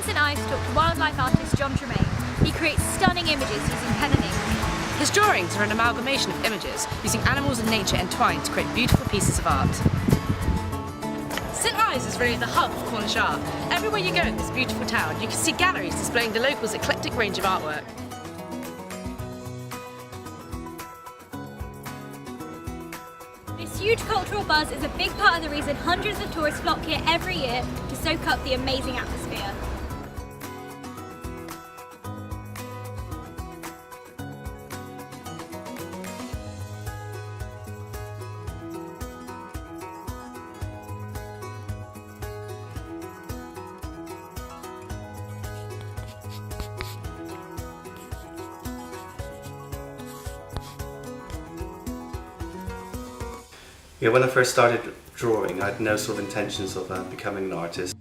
St Ives talked to wildlife artist John Tremaine. He creates stunning images using pen and ink. His drawings are an amalgamation of images using animals and nature entwined to create beautiful pieces of art. St Ives is really the hub of Cornish art. Everywhere you go in this beautiful town, you can see galleries displaying the locals' eclectic range of artwork. This huge cultural buzz is a big part of the reason hundreds of tourists flock here every year to soak up the amazing atmosphere. Yeah, when I first started drawing, I had no sort of intentions of becoming an artist.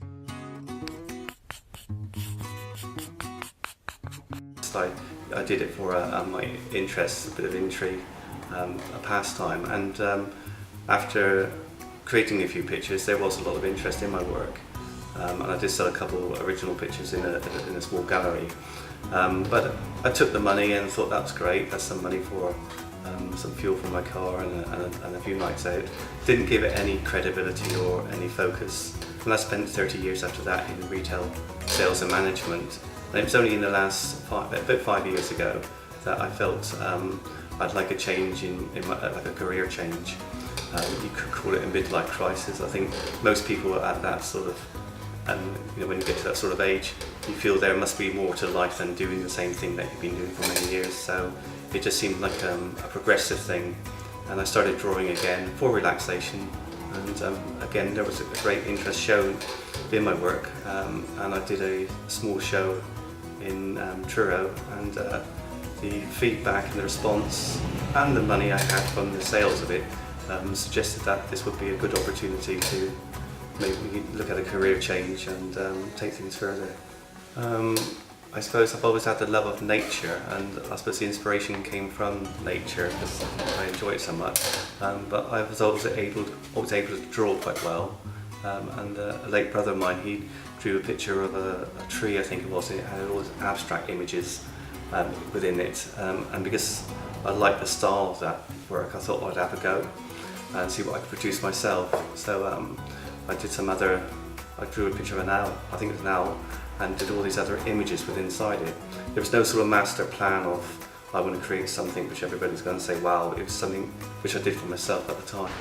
I did it for my interest, a bit of intrigue, a pastime, and after creating a few pictures, there was a lot of interest in my work, and I did sell a couple original pictures in a small gallery. But I took the money and thought that's great, that's some money for some fuel for my car and a few nights out. Didn't give it any credibility or any focus. And I spent 30 years after that in retail sales and management. And it was only in the last about 5 years ago that I felt I'd like a change in like a career change. You could call it a midlife crisis. I think most people are at that sort of, when you get to that sort of age, you feel there must be more to life than doing the same thing that you've been doing for many years. So it just seemed like a progressive thing, and I started drawing again for relaxation. And again, there was a great interest shown in my work, and I did a small show in Truro, and the feedback and the response and the money I had from the sales of it suggested that this would be a good opportunity to maybe look at a career change and take things further. I suppose I've always had the love of nature, and I suppose the inspiration came from nature because I enjoy it so much. But I was always able to draw quite well. And a late brother of mine, he drew a picture of a tree, I think it was. It had all these abstract images within it, and because I liked the style of that work, I thought I'd have a go and see what I could produce myself. So I drew a picture of an owl, I think it was an owl, and did all these other images with inside it. There was no sort of master plan of I want to create something which everybody's going to say wow. It was something which I did for myself at the time.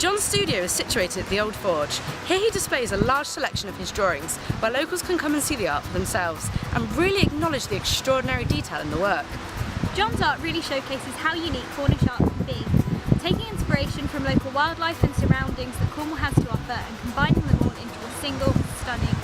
John's studio is situated at the Old Forge. Here he displays a large selection of his drawings where locals can come and see the art for themselves and really acknowledge the extraordinary detail in the work. John's art really showcases how unique Cornish art can be, taking inspiration from local wildlife and surroundings that Cornwall has to offer and combining them all into a single, stunning